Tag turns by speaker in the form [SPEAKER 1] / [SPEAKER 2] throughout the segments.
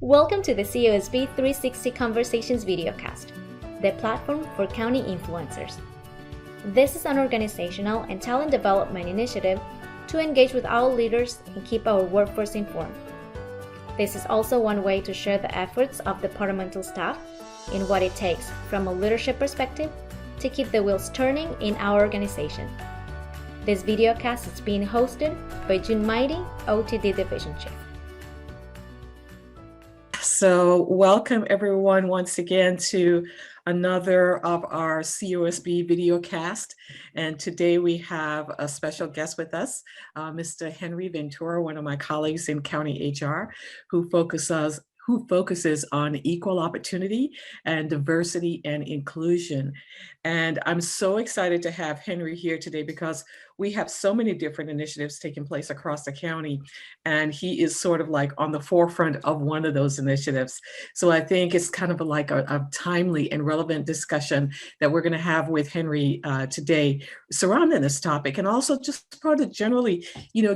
[SPEAKER 1] Welcome to the COSB 360 Conversations videocast, the platform for county influencers. This is an organizational and talent development initiative to engage with our leaders and keep our workforce informed. This is also one way to share the efforts of departmental staff in what it takes from a leadership perspective to keep the wheels turning in our organization. This videocast is being hosted by June Mighty, OTD Division Chief.
[SPEAKER 2] So welcome everyone once again to another of our COSB videocast. And today we have a special guest with us, Mr. Henry Ventura, one of my colleagues in County HR, who focuses on equal opportunity and diversity and inclusion. And I'm so excited to have Henry here today because we have so many different initiatives taking place across the county, and he is sort of like on the forefront of one of those initiatives. So I think it's kind of like a timely and relevant discussion that we're going to have with Henry today surrounding this topic, and also just part of generally,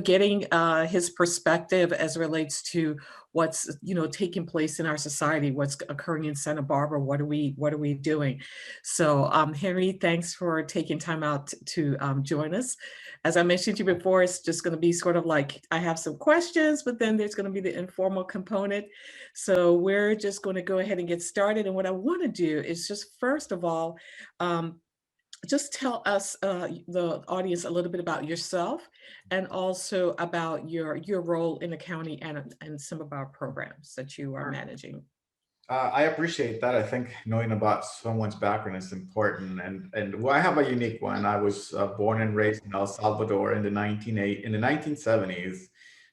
[SPEAKER 2] getting his perspective as it relates to what's taking place in our society, what's occurring in Santa Barbara, what are we doing. So Henry, thanks for taking time out to join us. As I mentioned to you before, it's just going to be sort of like I have some questions, but then there's going to be the informal component. So we're just going to go ahead and get started. And what I want to do is just first of all, just tell us, the audience, a little bit about yourself and also about your role in the county and some of our programs that you are managing.
[SPEAKER 3] I appreciate that. I think knowing about someone's background is important, and well, I have a unique one. I was born and raised in El Salvador in the 1970s,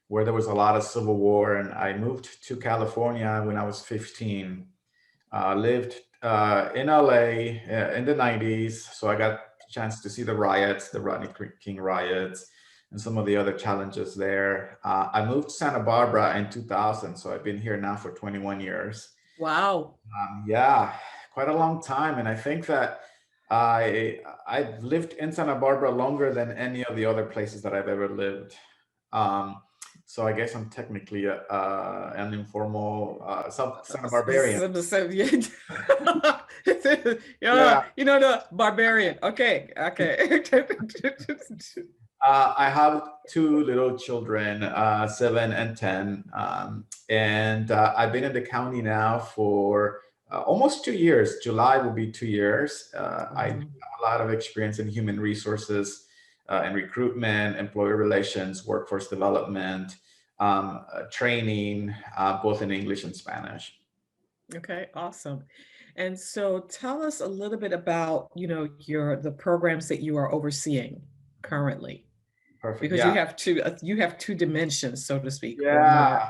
[SPEAKER 3] where there was a lot of civil war, and I moved to California when I was 15. Lived in LA in the 90s, so I got a chance to see the riots, the Rodney King riots, and some of the other challenges there. I moved to Santa Barbara in 2000, so I've been here now for 21 years.
[SPEAKER 2] Wow.
[SPEAKER 3] Yeah, quite a long time. And I think that I've lived in Santa Barbara longer than any of the other places that I've ever lived. So I guess I'm technically an informal Santa Barbarian.
[SPEAKER 2] Yeah. The barbarian. Okay.
[SPEAKER 3] I have two little children, 7 and 10, and I've been in the county now for almost 2 years. July will be 2 years. I have a lot of experience in human resources and recruitment, employee relations, workforce development, training, both in English and Spanish.
[SPEAKER 2] Okay, awesome. And so tell us a little bit about, the programs that you are overseeing currently.
[SPEAKER 3] Perfect.
[SPEAKER 2] Because you have two dimensions, so to speak.
[SPEAKER 3] Yeah.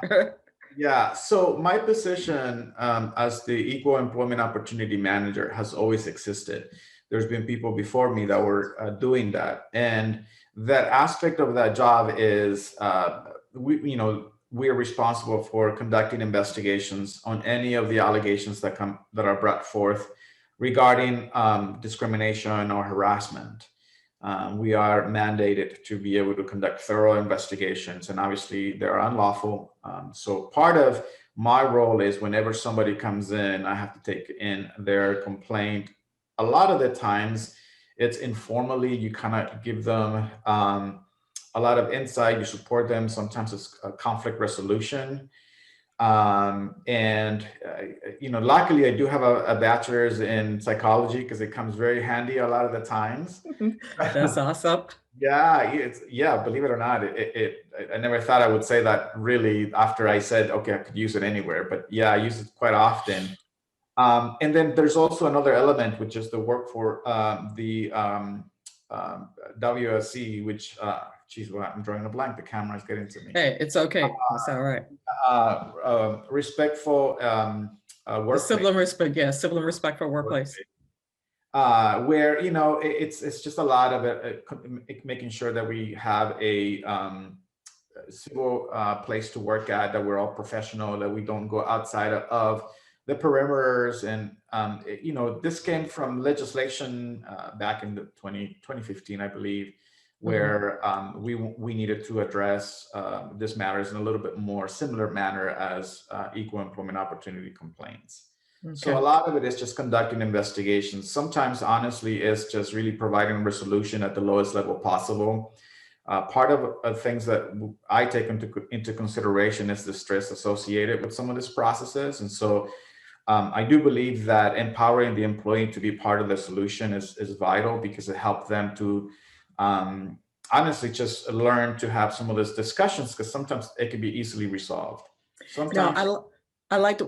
[SPEAKER 3] Yeah. So my position as the Equal Employment Opportunity Manager has always existed. There's been people before me that were doing that, and that aspect of that job is we are responsible for conducting investigations on any of the allegations that are brought forth regarding discrimination or harassment. We are mandated to be able to conduct thorough investigations, and obviously they're unlawful. So part of my role is whenever somebody comes in, I have to take in their complaint. A lot of the times it's informally, you kind of give them a lot of insight, you support them. Sometimes it's a conflict resolution. Luckily I do have a bachelor's in psychology because it comes very handy a lot of the times.
[SPEAKER 2] That's awesome.
[SPEAKER 3] Yeah, believe it or not, I never thought I would say that really after I said, okay, I could use it anywhere, but yeah, I use it quite often. And then there's also another element, which is the work for the WSC, which, I'm drawing a blank. The camera is getting to me.
[SPEAKER 2] Hey, it's okay. It's all right.
[SPEAKER 3] Respectful workplace.
[SPEAKER 2] Civil and respect, yeah, civil and respectful workplace.
[SPEAKER 3] Where it's just a lot of it, making sure that we have a civil place to work at, that we're all professional, that we don't go outside of the perimeters. And this came from legislation back in 2015, I believe, where we needed to address this matters in a little bit more similar manner as equal employment opportunity complaints. So a
[SPEAKER 2] Okay.
[SPEAKER 3] lot of it is just conducting investigations. Sometimes, honestly, it's just really providing a resolution at the lowest level possible. Part of things that I take into consideration is the stress associated with some of these processes. And so I do believe that empowering the employee to be part of the solution is vital, because it helps them to honestly just learn to have some of those discussions, because sometimes it can be easily resolved.
[SPEAKER 2] Now,
[SPEAKER 3] Sometimes,
[SPEAKER 2] I like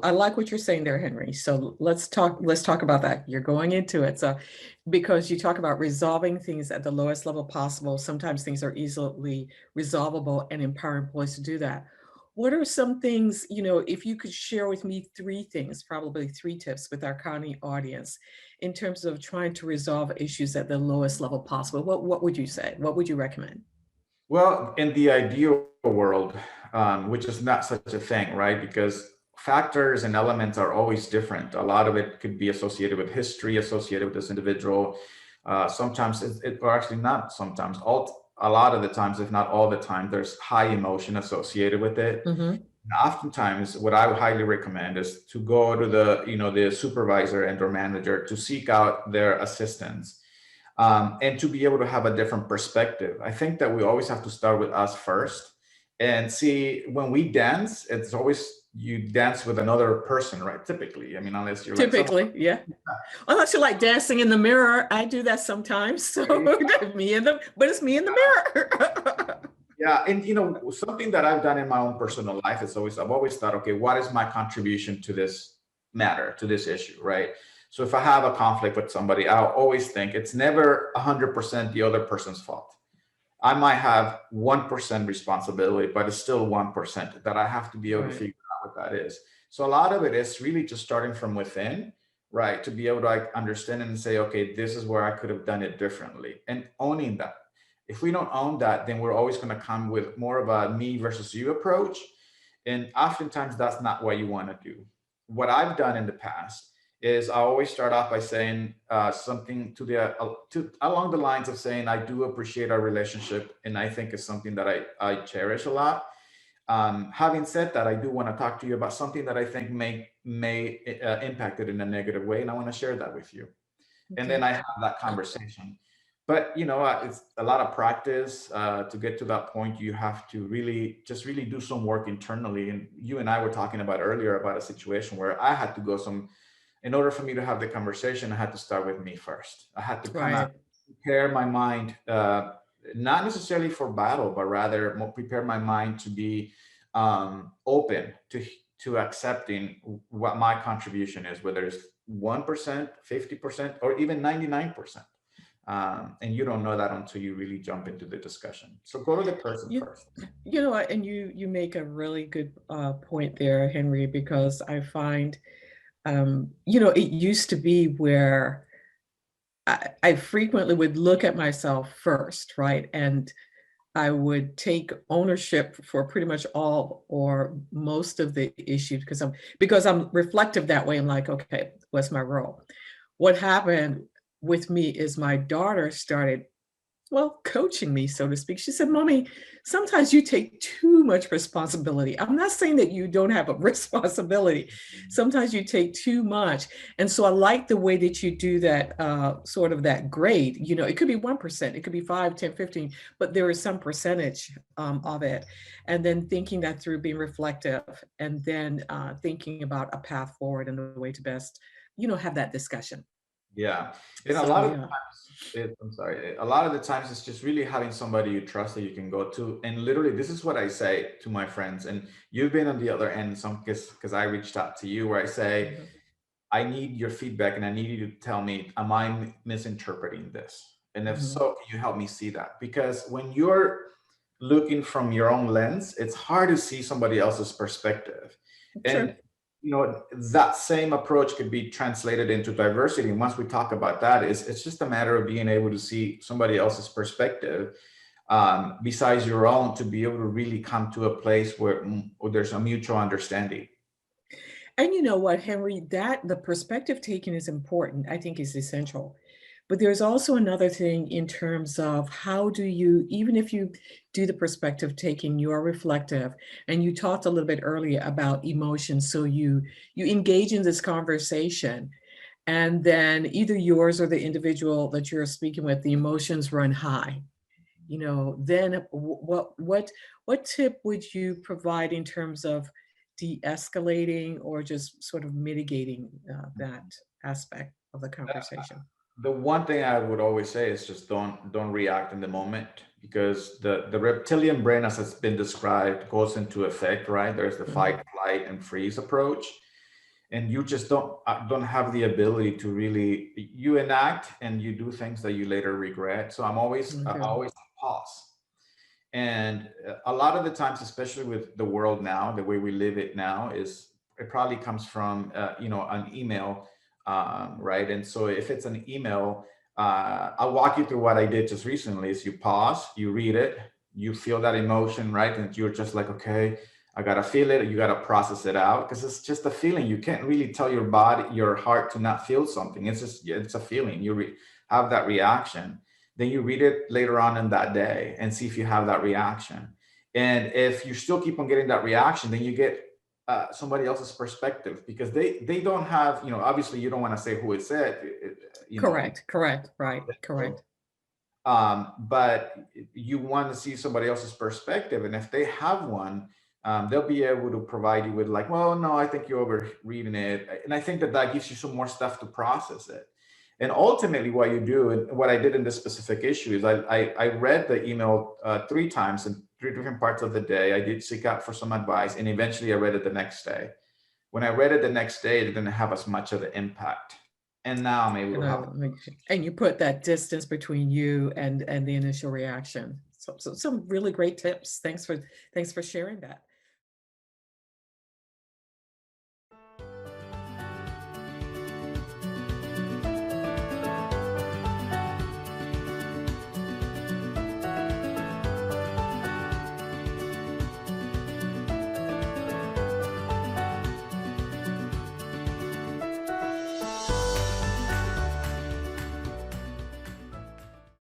[SPEAKER 2] I like what you're saying there, Henry. So let's talk about that. You're going into it. So because you talk about resolving things at the lowest level possible, sometimes things are easily resolvable, and empower employees to do that. What are some things, if you could share with me 3 things, probably 3 tips with our county audience in terms of trying to resolve issues at the lowest level possible? What would you say? What would you recommend?
[SPEAKER 3] well, in the ideal world, which is not such a thing, right? Because factors and elements are always different. A lot of it could be associated with history, associated with this individual. Sometimes, or actually not sometimes, a lot of the times, if not all the time, there's high emotion associated with it.
[SPEAKER 2] Mm-hmm.
[SPEAKER 3] Oftentimes, what I would highly recommend is to go to the supervisor and or manager to seek out their assistance, and to be able to have a different perspective. I think that we always have to start with us first, and see, when we dance, it's always you dance with another person, right? Typically, I mean, unless you're like someone.
[SPEAKER 2] Typically, yeah. Unless you like dancing in the mirror, I do that sometimes. So but it's me in the mirror.
[SPEAKER 3] Yeah, and something that I've done in my own personal life is I've always thought, okay, what is my contribution to this matter, to this issue, right? So if I have a conflict with somebody, I'll always think it's never 100% the other person's fault. I might have 1% responsibility, but it's still 1% that I have to be able to
[SPEAKER 2] Right.
[SPEAKER 3] figure out what that is. So a lot of it is really just starting from within, right? To be able to understand and say, okay, this is where I could have done it differently, and owning that. If we don't own that, then we're always going to come with more of a me versus you approach. And oftentimes that's not what you want to do. What I've done in the past is I always start off by saying something along the lines of saying, I do appreciate our relationship, and I think it's something that I cherish a lot. Having said that, I do want to talk to you about something that I think may impact it in a negative way, and I want to share that with you. And then
[SPEAKER 2] Okay.
[SPEAKER 3] I have that conversation. But it's a lot of practice to get to that point. You have to really do some work internally. And you and I were talking about earlier about a situation where I had to go in order for me to have the conversation, I had to start with me first. I had to kind of
[SPEAKER 2] Right.
[SPEAKER 3] prepare my mind, not necessarily for battle, but rather prepare my mind to be open to accepting what my contribution is, whether it's 1%, 50%, or even 99%. And you don't know that until you really jump into the discussion. So go to the person
[SPEAKER 2] You,
[SPEAKER 3] first.
[SPEAKER 2] you know what, and you make a really good point there, Henry, because I find, it used to be where I frequently would look at myself first, right? And I would take ownership for pretty much all or most of the issues because I'm reflective that way. I'm like, okay, what's my role? What happened with me is my daughter started, well, coaching me, so to speak. She said, Mommy, sometimes you take too much responsibility. I'm not saying that you don't have a responsibility. Sometimes you take too much. And so I like the way that you do that, sort of that grade. It could be 1%, it could be 5, 10, 15, but there is some percentage of it. And then thinking that through, being reflective, and then thinking about a path forward and the way to best, have that discussion.
[SPEAKER 3] Yeah. And a
[SPEAKER 2] So,
[SPEAKER 3] lot of
[SPEAKER 2] yeah.
[SPEAKER 3] I'm sorry. A lot of the times it's just really having somebody you trust that you can go to. And literally, this is what I say to my friends. And you've been on the other end, because I reached out to you, where I say,
[SPEAKER 2] Mhm.
[SPEAKER 3] I need your feedback, and I need you to tell me, am I misinterpreting this? And if
[SPEAKER 2] Mhm.
[SPEAKER 3] so, can you help me see that? Because when you're looking from your own lens, it's hard to see somebody else's perspective.
[SPEAKER 2] True.
[SPEAKER 3] And that same approach could be translated into diversity. And once we talk about that, it's just a matter of being able to see somebody else's perspective, besides your own, to be able to really come to a place where there's a mutual understanding.
[SPEAKER 2] And you know what, Henry, that the perspective taking is important, I think is essential, But there's also another thing in terms of how do you, even if you do the perspective taking, you are reflective, and you talked a little bit earlier about emotions. So you engage in this conversation, and then either yours or the individual that you're speaking with, the emotions run high. Then what tip would you provide in terms of de-escalating or just sort of mitigating that aspect of the conversation?
[SPEAKER 3] The one thing I would always say is just don't react in the moment, because the reptilian brain, as it's been described, goes into effect, right? There's the fight, flight, and freeze approach, and you just don't have the ability to really, you enact and you do things that you later regret. So I always pause. And a lot of the times, especially with the world now, the way we live it now, is it probably comes from an email, right? And so if it's an email, I'll walk you through what I did just recently. Is you pause, you read it, you feel that emotion, right? And you're just like, okay, I gotta feel it. You gotta process it out, because it's just a feeling. You can't really tell your body, your heart, to not feel something. It's a feeling. You have that reaction. Then you read it later on in that day and see if you have that reaction. And if you still keep on getting that reaction, then you get somebody else's perspective, because they don't have, obviously you don't want to say who it said,
[SPEAKER 2] Correct, right, correct.
[SPEAKER 3] But you want to see somebody else's perspective. And if they have one, they'll be able to provide you with like, well, no, I think you're over reading it. And I think that gives you some more stuff to process it. And ultimately what you do, and what I did in this specific issue, is I read the email 3 times in 3 different parts of the day. I did seek out for some advice, and eventually I read it the next day. When I read it the next day, it didn't have as much of an impact. And now I'm able to have.
[SPEAKER 2] And you put that distance between you and the initial reaction. So some really great tips. Thanks for sharing that.